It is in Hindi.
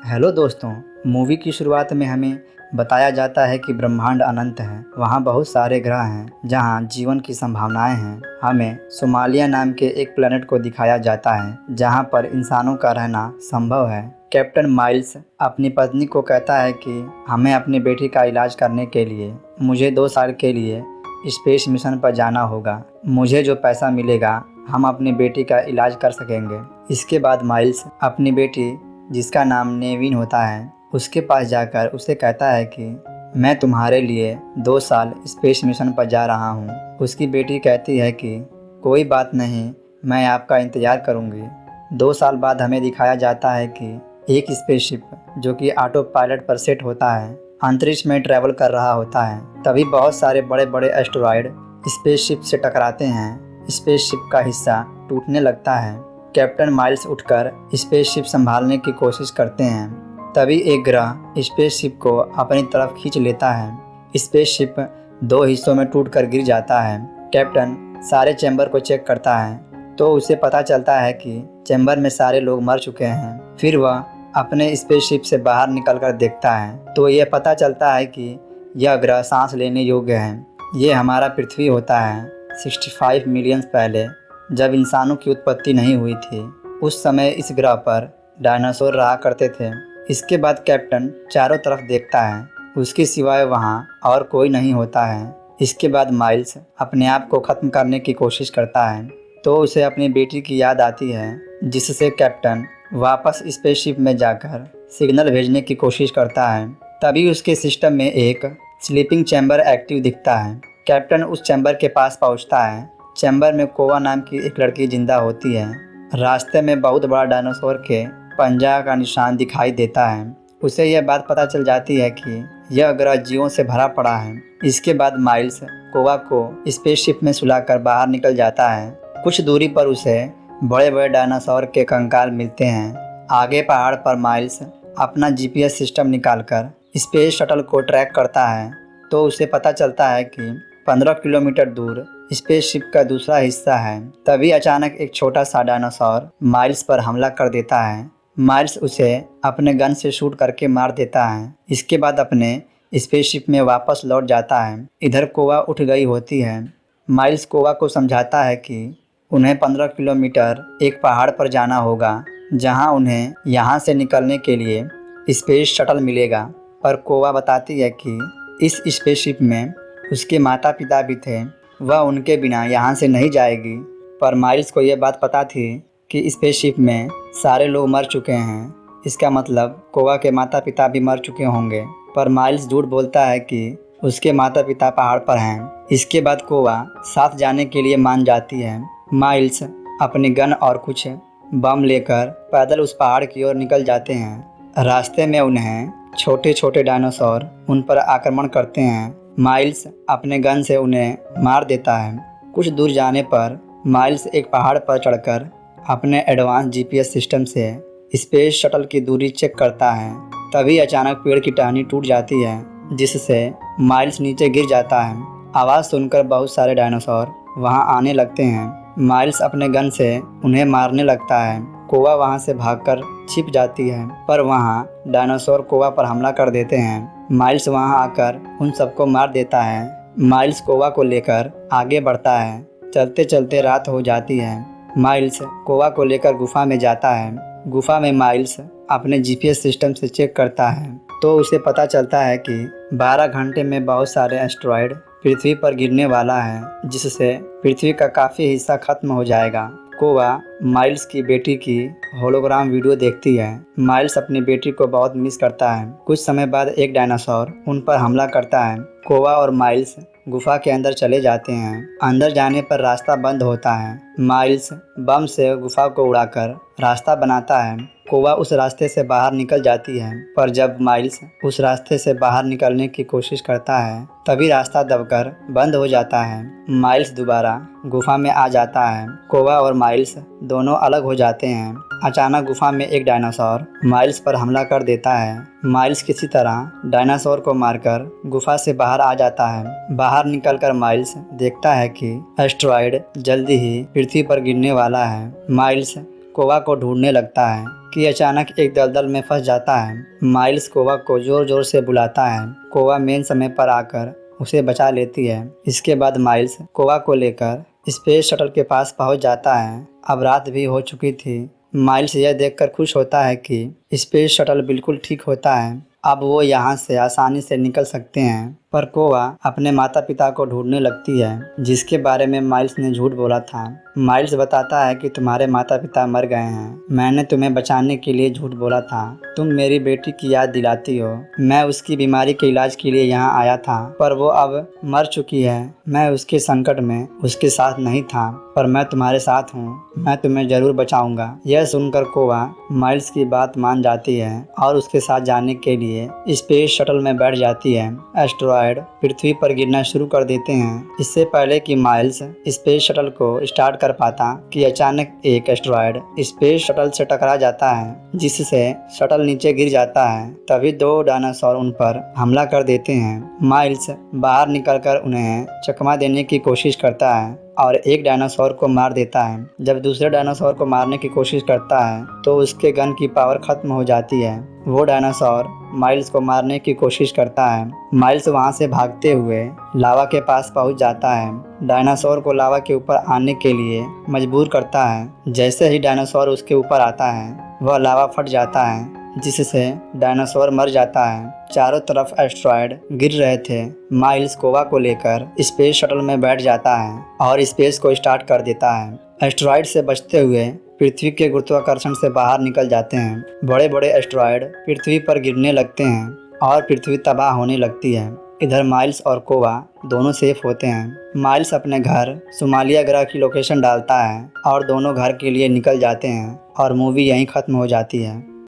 हेलो दोस्तों। मूवी की शुरुआत में हमें बताया जाता है कि ब्रह्मांड अनंत है। वहाँ बहुत सारे ग्रह हैं जहाँ जीवन की संभावनाएं हैं। हमें सोमालिया नाम के एक प्लेनेट को दिखाया जाता है जहाँ पर इंसानों का रहना संभव है। कैप्टन माइल्स अपनी पत्नी को कहता है कि हमें अपनी बेटी का इलाज करने के लिए मुझे 2 साल के लिए स्पेस मिशन पर जाना होगा। मुझे जो पैसा मिलेगा हम अपनी बेटी का इलाज कर सकेंगे। इसके बाद माइल्स अपनी बेटी जिसका नाम नेविन होता है उसके पास जाकर उसे कहता है कि मैं तुम्हारे लिए 2 साल स्पेस मिशन पर जा रहा हूँ। उसकी बेटी कहती है कि कोई बात नहीं, मैं आपका इंतज़ार करूँगी। 2 साल बाद हमें दिखाया जाता है कि एक स्पेसशिप जो कि ऑटो पायलट पर सेट होता है अंतरिक्ष में ट्रैवल कर रहा होता है। तभी बहुत सारे बड़े बड़े एस्टेरॉयड स्पेसशिप से टकराते हैं। स्पेसशिप का हिस्सा टूटने लगता है। कैप्टन माइल्स उठकर स्पेसशिप संभालने की कोशिश करते हैं। तभी एक ग्रह स्पेसशिप को अपनी तरफ खींच लेता है। स्पेसशिप 2 हिस्सों में टूटकर गिर जाता है। कैप्टन सारे चैम्बर को चेक करता है तो उसे पता चलता है कि चैम्बर में सारे लोग मर चुके हैं। फिर वह अपने स्पेसशिप से बाहर निकलकर देखता है तो यह पता चलता है कि यह ग्रह सांस लेने योग्य है। ये हमारा पृथ्वी होता है। 65 मिलियन पहले जब इंसानों की उत्पत्ति नहीं हुई थी उस समय इस ग्रह पर डायनासोर रहा करते थे। इसके बाद कैप्टन चारों तरफ देखता है, उसके सिवाय वहाँ और कोई नहीं होता है। इसके बाद माइल्स अपने आप को ख़त्म करने की कोशिश करता है तो उसे अपनी बेटी की याद आती है, जिससे कैप्टन वापस स्पेसशिप में जाकर सिग्नल भेजने की कोशिश करता है। तभी उसके सिस्टम में एक स्लीपिंग चैम्बर एक्टिव दिखता है। कैप्टन उस चैम्बर के पास पहुँचता है। चैम्बर में कोवा नाम की एक लड़की जिंदा होती है। रास्ते में बहुत बड़ा डायनासोर के पंजा का निशान दिखाई देता है। उसे यह बात पता चल जाती है कि यह ग्रह जीवों से भरा पड़ा है। इसके बाद माइल्स कोवा को स्पेसशिप में सुलाकर बाहर निकल जाता है। कुछ दूरी पर उसे बड़े बड़े डायनासोर के कंकाल मिलते हैं। आगे पहाड़ पर माइल्स अपना जीपीएस सिस्टम निकालकर स्पेस शटल को ट्रैक करता है तो उसे पता चलता है कि 15 किलोमीटर दूर स्पेसशिप का दूसरा हिस्सा है। तभी अचानक एक छोटा सा डायनासोर माइल्स पर हमला कर देता है। माइल्स उसे अपने गन से शूट करके मार देता है। इसके बाद अपने स्पेसशिप में वापस लौट जाता है। इधर कोवा उठ गई होती है। माइल्स कोवा को समझाता है कि उन्हें 15 किलोमीटर एक पहाड़ पर जाना होगा जहां उन्हें यहां से निकलने के लिए स्पेस शटल मिलेगा। पर कोवा बताती है कि इस स्पेसशिप में उसके माता पिता भी थे, वह उनके बिना यहाँ से नहीं जाएगी। पर माइल्स को यह बात पता थी कि स्पेसशिप में सारे लोग मर चुके हैं। इसका मतलब कोवा के माता पिता भी मर चुके होंगे। पर माइल्स झूठ बोलता है कि उसके माता पिता पहाड़ पर हैं। इसके बाद कोवा साथ जाने के लिए मान जाती है। माइल्स अपनी गन और कुछ बम लेकर पैदल उस पहाड़ की ओर निकल जाते हैं। रास्ते में उन्हें छोटे छोटे डायनासोर उन पर आक्रमण करते हैं। माइल्स अपने गन से उन्हें मार देता है। कुछ दूर जाने पर माइल्स एक पहाड़ पर चढ़कर अपने एडवांस जीपीएस सिस्टम से स्पेस शटल की दूरी चेक करता है। तभी अचानक पेड़ की टहनी टूट जाती है जिससे माइल्स नीचे गिर जाता है। आवाज़ सुनकर बहुत सारे डायनासोर वहां आने लगते हैं। माइल्स अपने गन से उन्हें मारने लगता है। कोवा वहां से भागकर छिप जाती है पर वहां डायनासोर कोवा पर हमला कर देते हैं। माइल्स वहां आकर उन सबको मार देता है। माइल्स कोवा को लेकर आगे बढ़ता है। चलते चलते रात हो जाती है। माइल्स कोवा को लेकर गुफा में जाता है। गुफा में माइल्स अपने जीपीएस सिस्टम से चेक करता है तो उसे पता चलता है कि 12 घंटे में बहुत सारे एस्टेरॉयड पृथ्वी पर गिरने वाला है, जिससे पृथ्वी का काफ़ी हिस्सा खत्म हो जाएगा। कोवा माइल्स की बेटी की होलोग्राम वीडियो देखती है। माइल्स अपनी बेटी को बहुत मिस करता है। कुछ समय बाद एक डायनासोर उन पर हमला करता है। कोवा और माइल्स गुफा के अंदर चले जाते हैं। अंदर जाने पर रास्ता बंद होता है। माइल्स बम से गुफा को उड़ाकर रास्ता बनाता है। कोवा उस रास्ते से बाहर निकल जाती है पर जब माइल्स उस रास्ते से बाहर निकलने की कोशिश करता है तभी रास्ता दबकर बंद हो जाता है। माइल्स दोबारा गुफा में आ जाता है। कोवा और माइल्स दोनों अलग हो जाते हैं। अचानक गुफा में एक डायनासोर माइल्स पर हमला कर देता है। माइल्स किसी तरह डायनासोर को मारकर गुफा से बाहर आ जाता है। बाहर निकलकर माइल्स देखता है कि एस्टेरॉयड जल्दी ही पृथ्वी पर गिरने वाला है। माइल्स कोवा को ढूंढने लगता है कि अचानक एक दलदल में फंस जाता है। माइल्स कोवा को जोर जोर से बुलाता है। कोवा मेन समय पर आकर उसे बचा लेती है। इसके बाद माइल्स कोवा को लेकर स्पेस शटल के पास पहुंच जाता है। अब रात भी हो चुकी थी। माइल्स यह देखकर खुश होता है कि स्पेस शटल बिल्कुल ठीक होता है। अब वो यहाँ से आसानी से निकल सकते हैं। पर कोवा अपने माता पिता को ढूंढने लगती है, जिसके बारे में माइल्स ने झूठ बोला था। माइल्स बताता है कि तुम्हारे माता पिता मर गए हैं। मैंने तुम्हें बचाने के लिए झूठ बोला था। तुम मेरी बेटी की याद दिलाती हो। मैं उसकी बीमारी के इलाज के लिए यहाँ आया था, पर वो अब मर चुकी है। मैं उसके संकट में उसके साथ नहीं था, पर मैं तुम्हारे साथ हूँ। मैं तुम्हें जरूर बचाऊंगा। यह सुनकर कोवा माइल्स की बात मान जाती है और उसके साथ जाने के लिए स्पेस शटल में बैठ जाती है। एस्टेरॉयड पृथ्वी पर गिरना शुरू कर देते हैं। इससे पहले कि माइल्स स्पेस शटल को स्टार्ट कर पाता कि अचानक एक एस्टेरॉयड स्पेस शटल से टकरा जाता है, जिससे शटल नीचे गिर जाता है। तभी 2 डायनासोर उन पर हमला कर देते हैं। माइल्स बाहर निकलकर उन्हें चकमा देने की कोशिश करता है और एक डायनासोर को मार देता है। जब दूसरे डायनासोर को मारने की कोशिश करता है तो उसके गन की पावर खत्म हो जाती है। वो डायनासोर माइल्स को मारने की कोशिश करता है। माइल्स वहां से भागते हुए लावा के पास पहुंच जाता है। डायनासोर को लावा के ऊपर आने के लिए मजबूर करता है। जैसे ही डायनासोर उसके ऊपर आता है, वह लावा फट जाता है, जिससे डायनासोर मर जाता है। चारों तरफ एस्टेरॉयड गिर रहे थे। माइल्स कोवा को लेकर स्पेस शटल में बैठ जाता है और स्पेस को स्टार्ट कर देता है। एस्टेरॉयड से बचते हुए पृथ्वी के गुरुत्वाकर्षण से बाहर निकल जाते हैं। बड़े बड़े एस्टेरॉयड पृथ्वी पर गिरने लगते हैं और पृथ्वी तबाह होने लगती है। इधर माइल्स और कोवा दोनों सेफ होते हैं। माइल्स अपने घर सोमालिया ग्रह की लोकेशन डालता है और दोनों घर के लिए निकल जाते हैं और मूवी यहीं खत्म हो जाती है।